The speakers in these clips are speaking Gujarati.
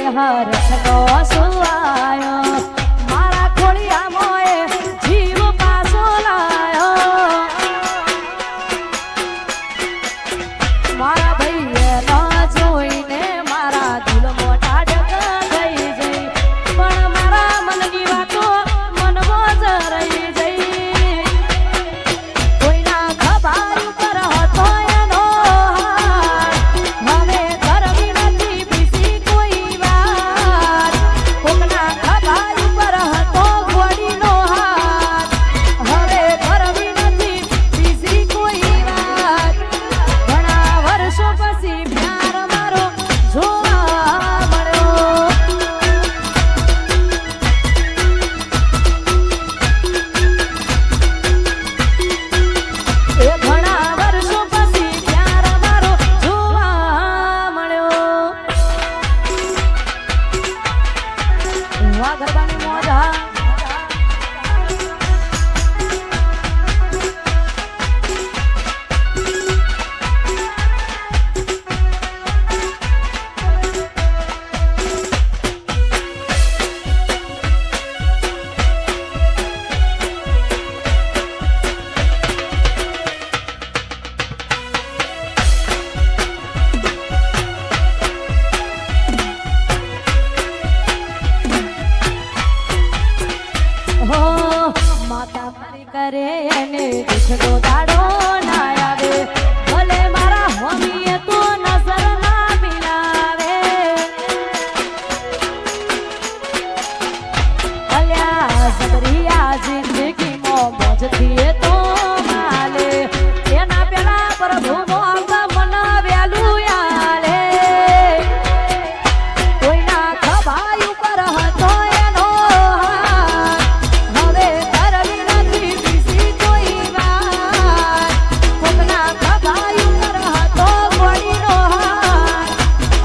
હર્ષ નો સુવાયો મારા ખોડિયા મોએ જીવ પાછો લાયો મારા ભાઈએ ન જોઈને મારા દિલ મોટા ડગ ગઈ જઈ પણ મારા મનની વાતો મનમાં જ રહી જઈ કોઈના ખબર ઉપર હતો એનો હવે કરવી નથી બીજી કોઈ વાત કોકના ખબર ઉપર હતો ઘોડીનો હાથ હવે કરવી નથી બીજી કોઈ વાત ઘણા વર્ષો પછી પ્યાર મારો જોવા મળ્યો એ ઘણા વર્ષો પછી પ્યાર મારો જોવા મળ્યો વાહ ગરબાની મોજ હા હો માતા મારી કરે એને દુઃખનો દાડો ના આવે ભલે મારા હોમીએ તો નજર ના મિલાવે અલ્યા સબરિયા જિંદગીમાં મોજથી તો માલે એના પેલા પ્રભુનો મન વેલું આલે કોઈના ખભાઈ ઉપર હતો એનો હવે કરવી નથી બીજી કોઈ વાત કોકના ખભાઈ ઉપર હતો ઘોડીનો હાથ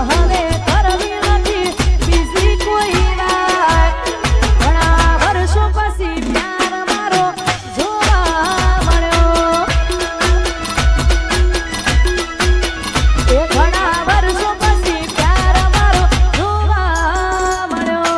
હવે કરવી નથી બીજી કોઈ વાત ઘણા વર્ષો પછી પ્યાર મારો જોવા મળ્યો એ ઘણા વર્ષો પછી પ્યાર મારો જોવા મળ્યો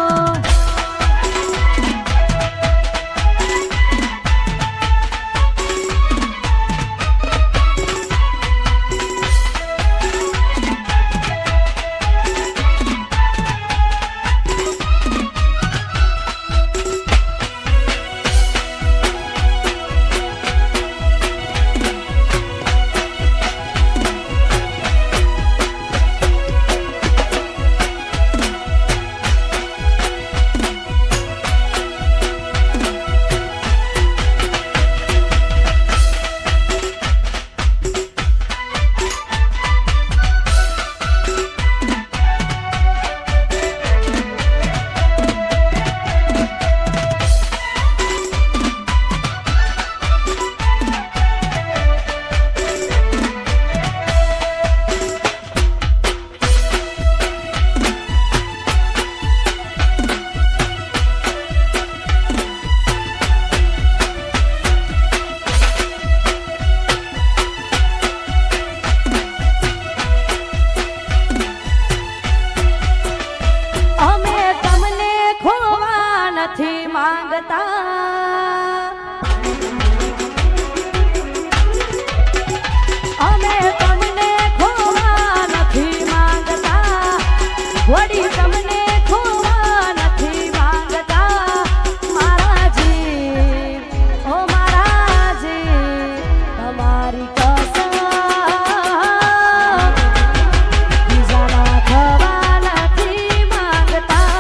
અમે તમને ખોવા નથી માંગતા અમે તમને ખોવા નથી માંગતા વળી તમને ખોવા નથી માંગતા મારા જીવ ઓ મારા જીવ તમારી કસમ બીજાના ખવા નથી માંગતા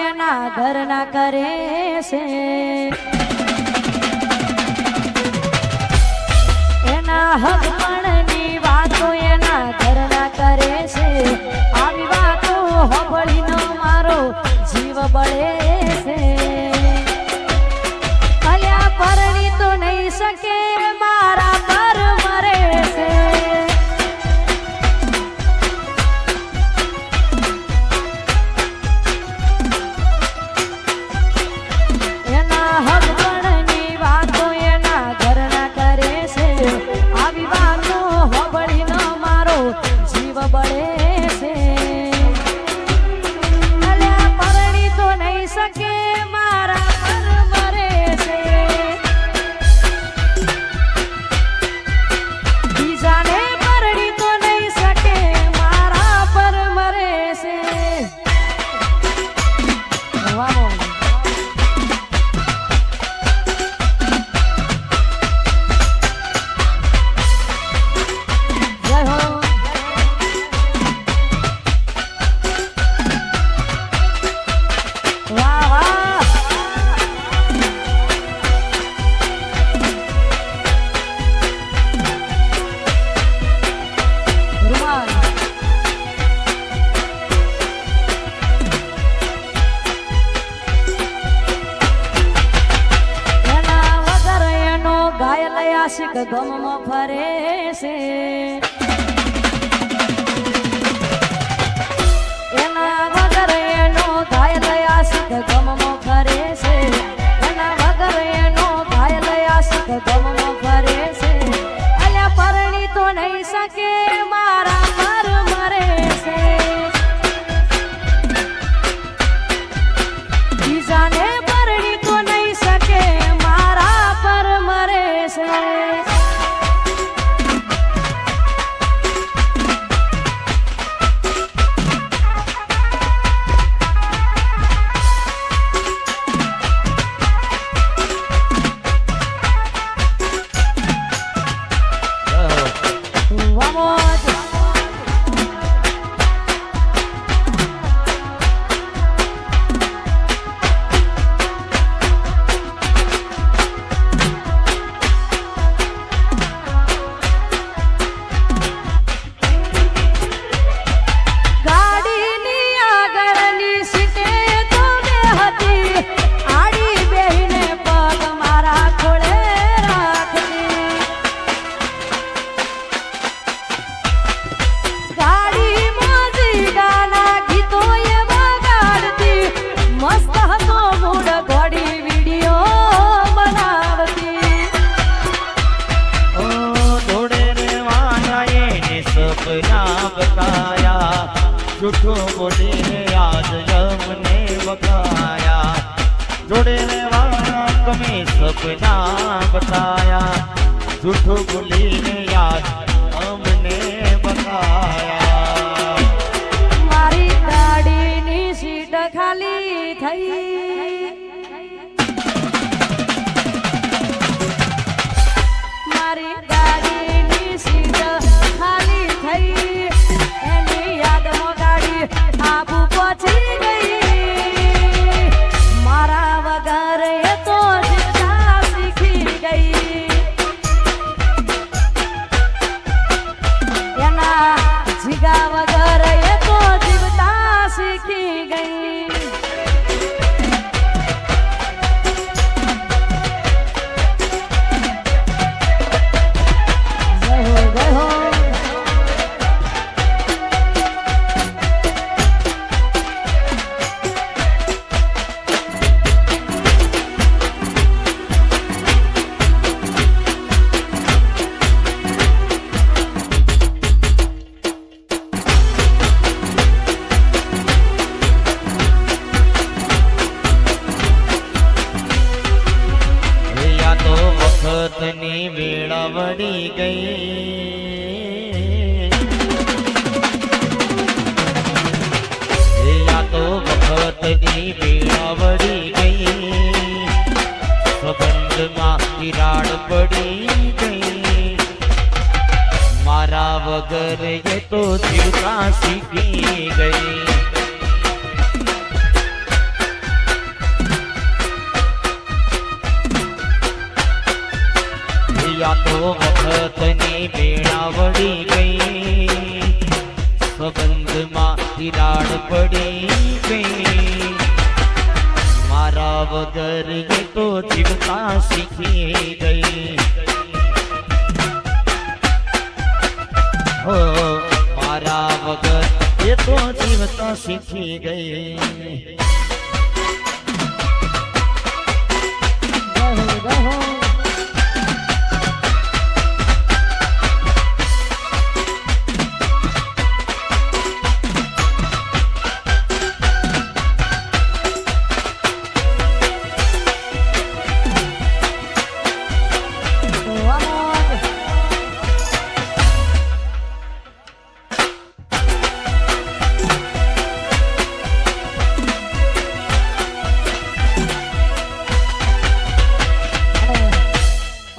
એના ઘરના કરે છે એના હકપણની વાતો એના ઘરના કરે છે આવી વાતો હોબળીનો મારો જીવ બળે છે કલ્યા પરણી તો નહીં શકે મારા પર મરે છે એના હકપણની વાતો એના ઘરના કરે છે આવી વાતો હોબળીનો મારો જીવ બળે છે કલ્યા પરણી તો નહીં શકે મારા પર મરે છે બીજાને પરણી તો નહીં શકે મારા પર મરે છે વાહ જય હો વાહ વાહ રૂમાલ એના વગર એનો ઘાયલ આશિક ગમમાં ફરે છે એના વગર એનો ઘાયલ આશિક ગમમાં ફરે છે એના વગર એનો ઘાયલ આશિક ગમમાં ફરે છે અલ્યા પરણી તો નહીં શકે મારા પર મરે છે બીજાને પરણી તો નહીં શકે મારા પર મરે છે Vamos. ગાડીની આગળની સીટે તો બે હતી આડી બેહીને પગ મારા ખોળે રાખતી ગાડી મોજી ગાના ગીતો એ વગાડતી મસ્ત હતો મૂડ ઘોડી વિડીયો બનાવતી થોડે રેવાના એને સપના બતાયા જૂઠું બોલીને આજ યમને વગાયા જોડે રેવાના તમે સપના બતાયા જૂઠું બોલીને યાદ અમને બતાયા મારી ગાડીની સીટ ખાલી થઈ મારી ગાડીની સીટ ખાલી થઈ એની યાદમાં ગાડી આબુ પહોંચી ગઈ મારા વગર એ તો જીવતા શીખી ગઈ એના જીગા વગર એ તો જીવતા શીખી ગઈ જય હો જય હો વખતની વેળા વળી ગઈ યા તો વખતની વેળા વળી ગઈ સંબંધમાં તિરાડ પડી ગઈ મારા વગર એ તો જીવતા શીખી ગઈ વખતની વેળા વળી ગઈ, સંબંધમાં તિરાડ પડી ગઈ, મારા વગર એ તો જીવતા શીખી ગઈ. હો મારા વગર એ તો જીવતા શીખી ગઈ.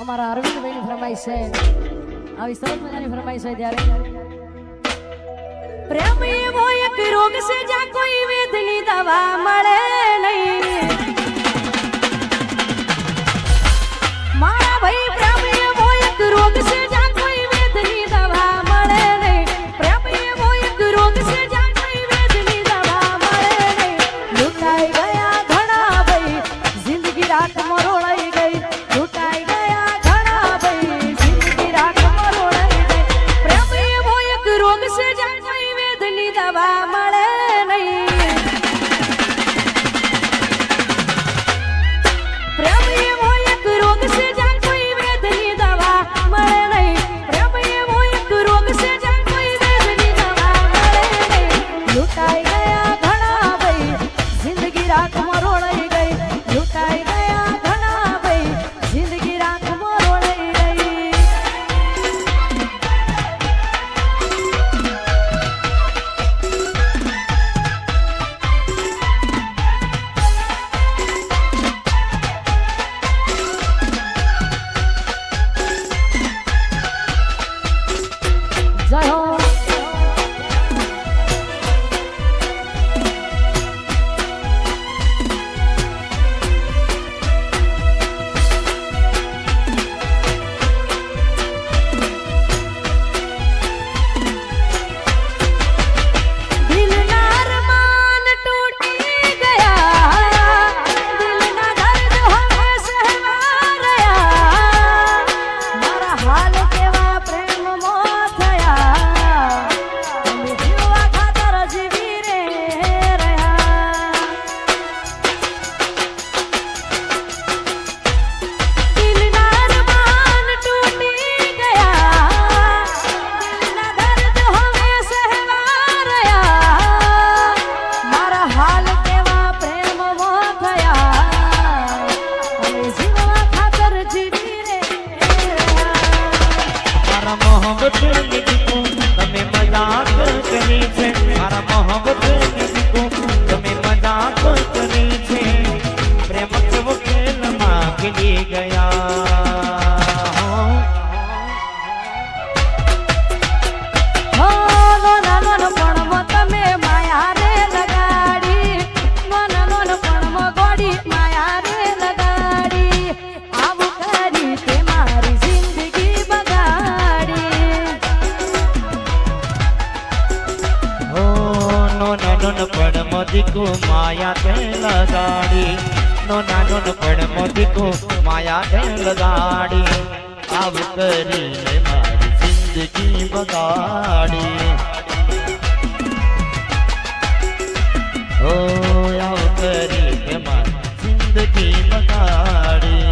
અમારા અરવિંદભાઈની ફરમાઈશ છે, આવી સરસ મજાની ફરમાઈશ છે. ત્યારે પ્રેમ એવો એક રોગ છે જ્યાં કોઈ વેદની દવા મળે નહીં. મારા ભાઈ પ્રેમ એવો એક રોગ છે જ્યાં કોઈ વેદની દવા મળે નહીં. પ્રેમ એવો એક રોગ છે જ્યાં કોઈ વેદની દવા મળે નહીં. લૂંટાઈ ગયા ઘણા ભાઈ, જિંદગી રાતમાં રોળાઈ ગઈ. લૂંટાઈ ગયા ઘણા ભાઈ, જિંદગી રાતમાં રોળાઈ ગઈ. પ્રેમ એવો એક રોગ છે જ્યાં કોઈ વેદની દવા મળે નહીં. પ્રેમ એવો એક રોગ છે જ્યાં કોઈ વેદની દવા મળે નહીં. પ્રેમ એવો એક રોગ છે જ્યાં કોઈ વેદની દવા મળે નહીં. લૂંટાઈ ગયા ઘણા ભાઈ, જિંદગી રાતમાં રોળાઈ ગઈ. લૂંટાઈ ગયા ઘણા ભાઈ, જિંદગી રાતમાં રોળાઈ ગઈ. જય હો. દિલના અરમાન તૂટી ગયા, દિલના દર્દ હવે સહેવા રહ્યા. મારા હાલ કેવા પ્રેમમાં થયા, અમે જીવવા ખાતર જીવી રે રહ્યા. દિલના અરમાન તૂટી ગયા, દિલના દર્દ હવે સહેવા રહ્યા. મારા હાલ કેવા પ્રેમમાં થયા, અમે જીવવા ખાતર જીવી રે રહ્યા. મારા મોહબ્બતની દીકુ તમે મજાક કરી છે, મારા મોહબ્બતની દીકુ તમે મજાક કરી છે. પ્રેમ કેવો ખેલમાં ખીલી ગયા. હો નાના નાનપણમાં તમે માયા રે લગાડી, નાના નાનપણમાં ગોડી માયા રે લગાડી. આવું કરી તે મારી જિંદગી બગાડી. હો નો નાનો પડ મોદીકુ માયા તે લગાડી, નો નાનો પડ મોદીકુ માયા તે લગાડી. આવ કરીને મારી જિંદગી બગાડી. ઓ આવ કરીને મારી જિંદગી બગાડી.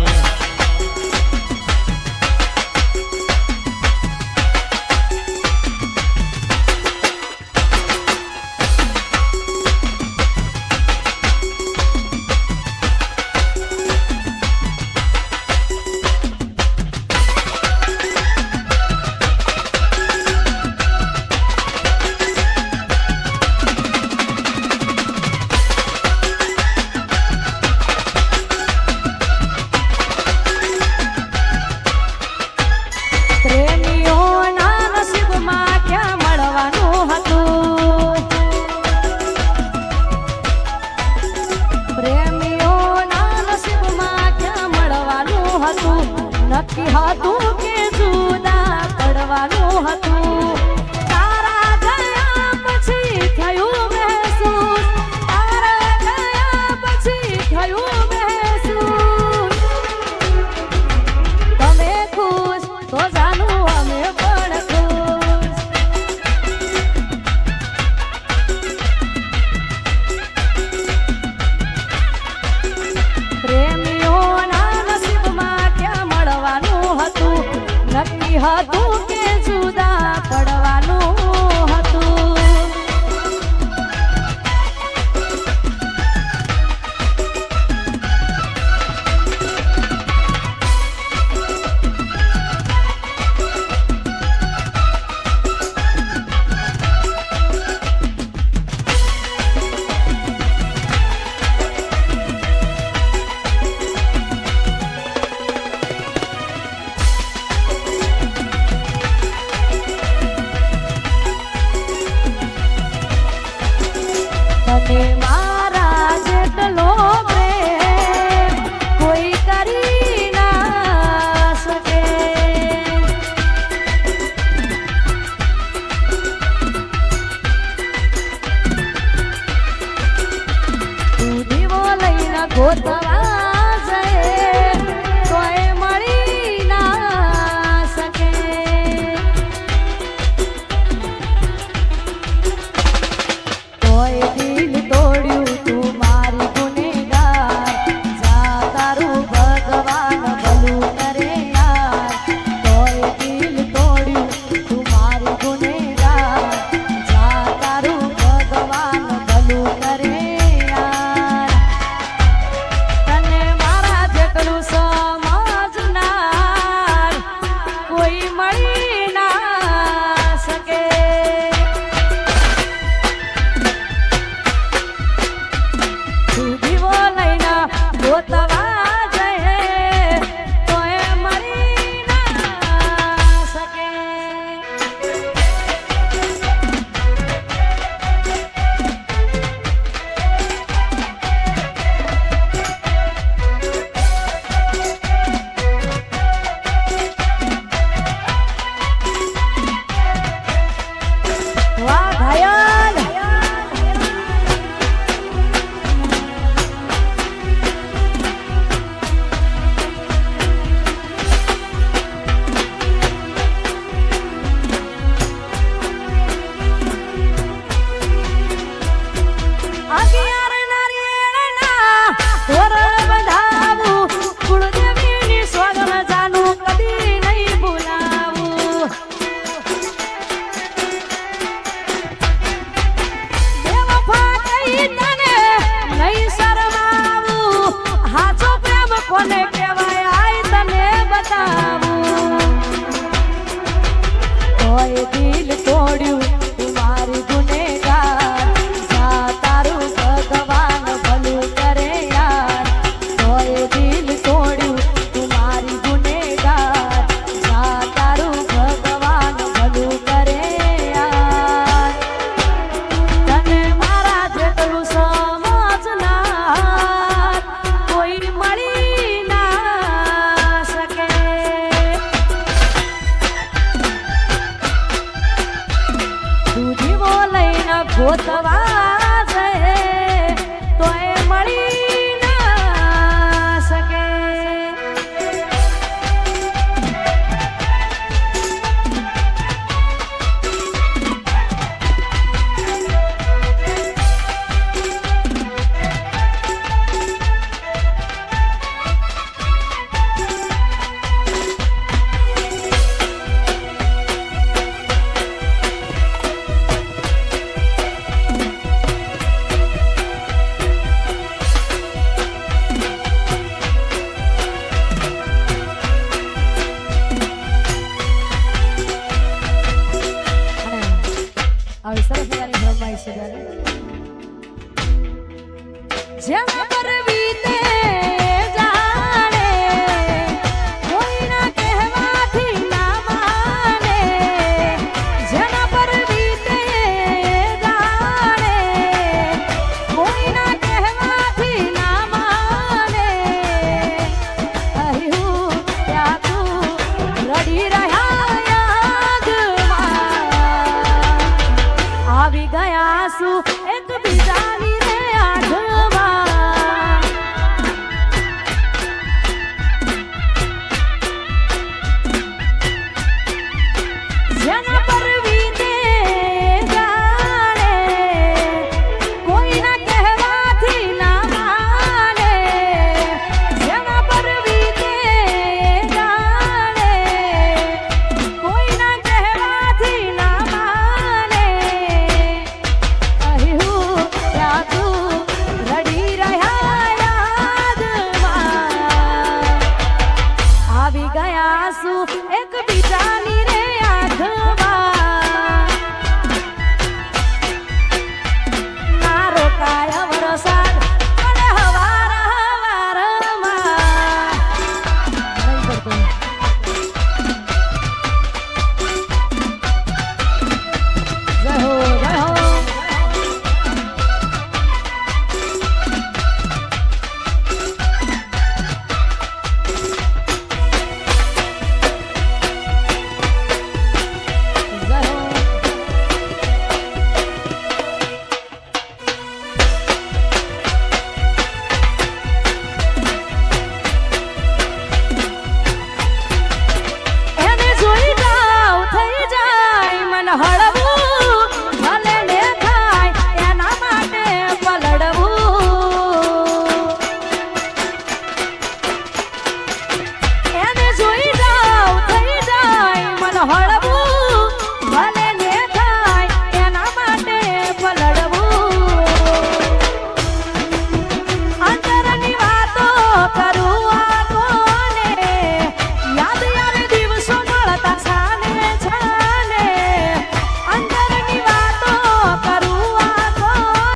ગોતવા જઈએ તોય મળી ના શકે. તોય દિલ તોડ્યું તું મારી ગુનેગાર, જા તારું ભગવાન ભલું કરે યાર. તોય દિલ તોડ્યું તું મારી ગુનેગાર, જા તારું ભગવાન ભલું કરે યાર. તને મારા જેટલું સમજનાર કોઈ મળી ના શકે. તું દીવો લઈને ગોતવા જઈએ તોય મળી ના શકે. વાહ ઘાયલ. અગિયાર નારિયેળના તોરણ બંધાવું, કુળદેવીની સોગંદ જાનું કદી નહીં ભૂલાવું. બેવફા કહી તને નહીં શરમાવું, હાચો પ્રેમ કોને કહેવાય આય તને બતાવું. તોય દિલ તોડ્યું તું મારી ગુનેગાર, જા તારું ભગવાન ભલું કરે યાર. તોય દિલ તોડ્યું તું મારી ગુનેગાર, જા તારું ભગવાન ભલું કરે યાર. તને મારા જેટલું સમજનાર કોઈ મળી ના શકે. તું દીવો લઈને ગોતવા જઈએ તોય મળી ના શકે. આવી સરસ મજાની ફરમાઈશ છે ત્યારે. જેના પર વીતે જાણે કોઈના કહેવાથી ના માને. જેના પર વીતે જાણે કોઈના કહેવાથી ના માને. કહ્યું ત્યાં તું રડી રહ્યા યાદમાં, આવી ગયા શું એકબીજાની રે આંખમાં. જેના